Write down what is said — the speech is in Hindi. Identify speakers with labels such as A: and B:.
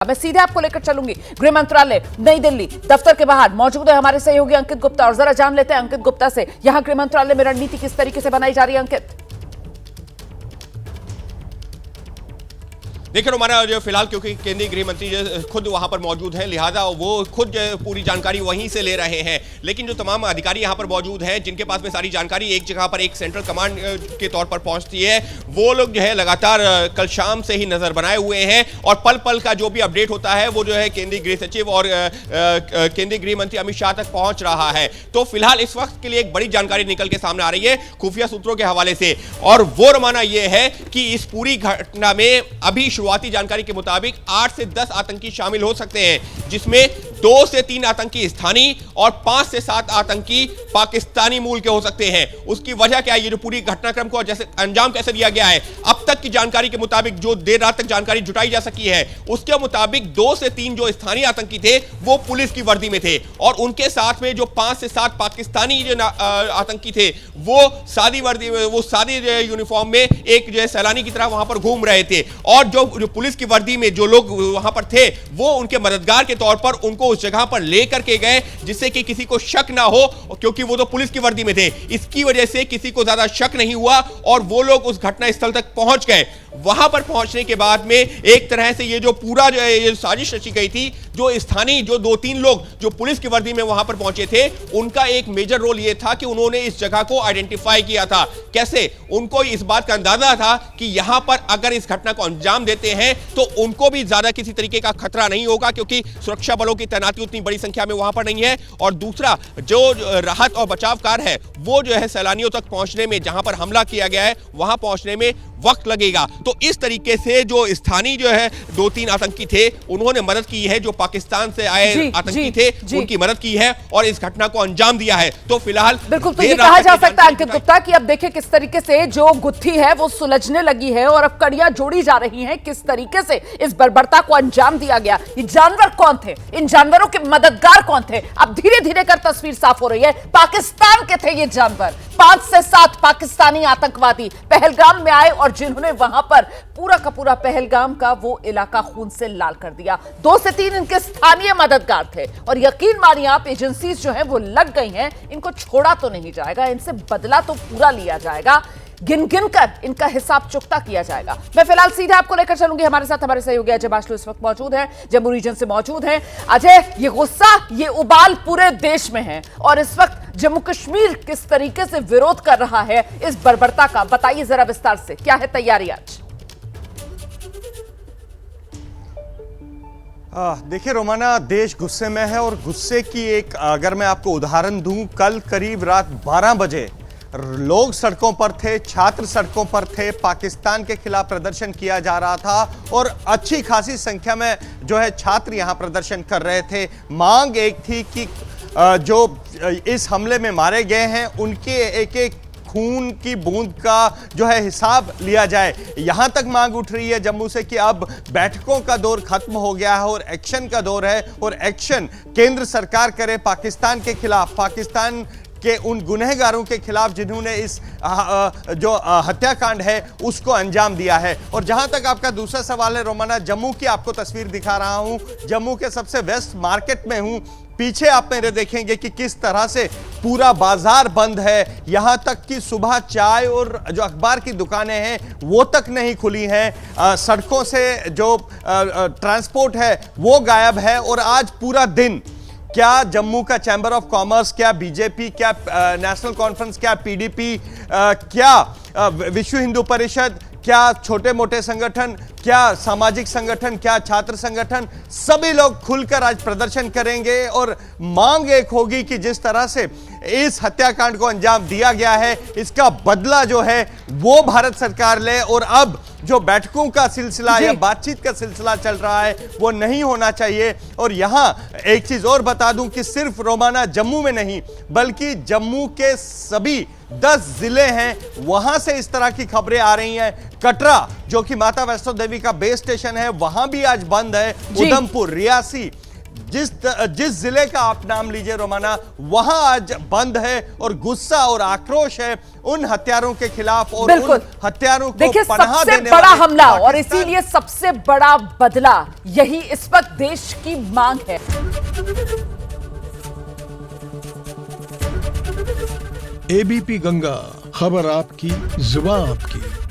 A: मैं सीधे आपको लेकर चलूंगी गृह मंत्रालय नई दिल्ली दफ्तर के बाहर मौजूद है हमारे सहयोगी अंकित गुप्ता और जरा जान लेते हैं अंकित गुप्ता से यहां गृह मंत्रालय में रणनीति किस तरीके से बनाई जा रही है। अंकित,
B: देखिए हमारा जो फिलहाल क्योंकि केंद्रीय गृह मंत्री जो खुद वहां पर मौजूद हैं, लिहाजा वो खुद पूरी जानकारी वहीं से ले रहे हैं। लेकिन जो तमाम अधिकारी यहां पर मौजूद हैं जिनके पास में सारी जानकारी एक जगह पर एक सेंट्रल कमांड के तौर पर पहुंचती है, वो लोग जो है लगातार कल शाम से ही नजर बनाए हुए हैं और पल पल का जो भी अपडेट होता है वो जो है केंद्रीय गृह सचिव और केंद्रीय गृह मंत्री अमित शाह तक पहुंच रहा है। तो फिलहाल इस वक्त के लिए एक बड़ी जानकारी निकल के सामने आ रही है खुफिया सूत्रों के हवाले से, और वो रमाना यह है कि इस पूरी घटना में अभी शुरुआती जानकारी के मुताबिक 8 से 10 आतंकी शामिल हो सकते हैं, जिसमें 2 से 3 आतंकी स्थानीय और 5 से 7 आतंकी पाकिस्तानी मूल के हो सकते हैं। उसकी वजह क्या है, ये जो पूरी घटनाक्रम को जैसे अंजाम कैसे दिया गया है, अब तक की जानकारी के मुताबिक जो देर रात तक जानकारी जुटाई जा सकी है उसके मुताबिक 2 से 3 जो स्थानीय आतंकी थे वो पुलिस की वर्दी में थे और उनके साथ में जो 5 से 7 पाकिस्तानी जो आतंकी थे वो सादी वर्दी में, वो सादी यूनिफॉर्म में एक जो सैलानी की तरह वहां पर घूम रहे थे और जो पुलिस की वर्दी में जो लोग वहां पर थे वो उनके मददगार के तौर पर उनको उस जगह पर लेकर के गए जिससे कि किसी को शक ना हो, क्योंकि वो तो पुलिस की वर्दी में थे। इसकी वजह से किसी को ज्यादा शक नहीं हुआ और वो लोग उस घटना स्थल तक पहुंच गए। वहां पर पहुंचने के बाद में एक तरह से ये जो पूरा जो ये साजिश रची गई थी, जो स्थानीय जो 2-3 लोग जो पुलिस की वर्दी में वहां पर पहुंचे थे उनका एक मेजर रोल ये था कि उन्होंने इस जगह को आइडेंटिफाई किया था। कैसे? उनको इस बात का अंदाजा था कि यहां पर अगर इस घटना को अंजाम देते हैं तो उनको भी ज्यादा किसी तरीके का खतरा नहीं होगा, क्योंकि सुरक्षा बलों की तैनाती उतनी बड़ी संख्या में वहां पर नहीं है। और दूसरा, जो राहत और बचाव कार्य है वो जो है सैलानियों तक पहुंचने में, जहां पर हमला किया गया है वहां पहुंचने में वक्त लगेगा। तो इस तरीके से जो स्थानीय जो है 2-3 आतंकी थे उन्होंने मदद की है, जो पाकिस्तान से आए आतंकी थे उनकी मदद की है और इस घटना को अंजाम दिया है। तो फिलहाल
A: बिल्कुल, तो ये कहा जा सकता है अंकित गुप्ता कि अब देखिए किस तरीके से जो गुत्थी है वो सुलझने लगी है और अब कड़ियां जोड़ी जा रही हैं, किस तरीके से इस बर्बरता को अंजाम दिया गया। ये जानवर कौन थे, इन जानवरों के मददगार कौन थे, अब धीरे धीरे कर तस्वीर साफ हो रही है। पाकिस्तान के थे ये जानवर, 5 से 7 पाकिस्तानी आतंकवादी पहलगाम में आए और जिन्होंने वहां पर पूरा का पूरा पहलगाम का वो इलाका खून से लाल कर दिया। 2 से 3 इनके स्थानीय मददगार थे और यकीन मानिए आप, एजेंसीज जो हैं वो लग गई हैं, इनको छोड़ा तो नहीं जाएगा, इनसे बदला तो पूरा लिया जाएगा, गिन गिन कर इनका हिसाब चुकता किया जाएगा। मैं फिलहाल सीधे आपको लेकर चलूंगी, हमारे साथ हमारे सहयोगी अजय बाशलू इस वक्त मौजूद हैं, जम्मू रीजन से मौजूद हैं। अजय, ये गुस्सा, ये उबाल पूरे देश में है और इस वक्त जम्मू कश्मीर किस तरीके से विरोध कर रहा है इस बर्बरता का, बताइए जरा विस्तार से, क्या है तैयारी आज?
C: देखिए रोमाना, देश गुस्से में है और गुस्से की एक अगर मैं आपको उदाहरण दूं, कल करीब रात 12 बजे लोग सड़कों पर थे, छात्र सड़कों पर थे, पाकिस्तान के खिलाफ प्रदर्शन किया जा रहा था और अच्छी खासी संख्या में जो है छात्र यहां प्रदर्शन कर रहे थे। मांग एक थी कि जो इस हमले में मारे गए हैं उनके एक एक खून की बूंद का जो है हिसाब लिया जाए। यहां तक मांग उठ रही है जम्मू से कि अब बैठकों का दौर खत्म हो गया है और एक्शन का दौर है और एक्शन केंद्र सरकार करे पाकिस्तान के खिलाफ, पाकिस्तान के उन गुनहगारों के खिलाफ जिन्होंने इस जो हत्याकांड है उसको अंजाम दिया है। और जहां तक आपका दूसरा सवाल है रोमाना, जम्मू की आपको तस्वीर दिखा रहा हूं, जम्मू के सबसे वेस्ट मार्केट में हूं। पीछे आप मेरे देखेंगे कि किस तरह से पूरा बाजार बंद है, यहां तक कि सुबह चाय और जो अखबार की दुकानें हैं वो तक नहीं खुली हैं। सड़कों से जो ट्रांसपोर्ट है वो गायब है और आज पूरा दिन क्या जम्मू का चैंबर ऑफ कॉमर्स, क्या बीजेपी, क्या नेशनल कॉन्फ्रेंस, क्या पीडीपी, क्या विश्व हिंदू परिषद, क्या छोटे मोटे संगठन, क्या सामाजिक संगठन, क्या छात्र संगठन, सभी लोग खुलकर आज प्रदर्शन करेंगे और मांग एक होगी कि जिस तरह से इस हत्याकांड को अंजाम दिया गया है इसका बदला जो है वो भारत सरकार ले और अब जो बैठकों का सिलसिला या बातचीत का सिलसिला चल रहा है वो नहीं होना चाहिए। और यहां एक चीज और बता दूं कि सिर्फ रोमाना जम्मू में नहीं बल्कि जम्मू के सभी 10 जिले हैं वहां से इस तरह की खबरें आ रही हैं। कटरा जो कि माता वैष्णो देवी का बेस स्टेशन है वहां भी आज बंद है, उधमपुर, रियासी, जिस जिले का आप नाम लीजिए रोमाना, वहां आज बंद है और गुस्सा और आक्रोश है उन हत्यारों के खिलाफ और उन हत्यारों को
A: देखिए,
C: पनाह
A: सबसे
C: देने
A: बड़ा
C: वाले
A: हमला और
C: पाकिस्तान-
A: इसीलिए सबसे बड़ा बदला, यही इस वक्त देश की मांग है।
D: एबीपी गंगा, खबर आपकी, जुबान आपकी।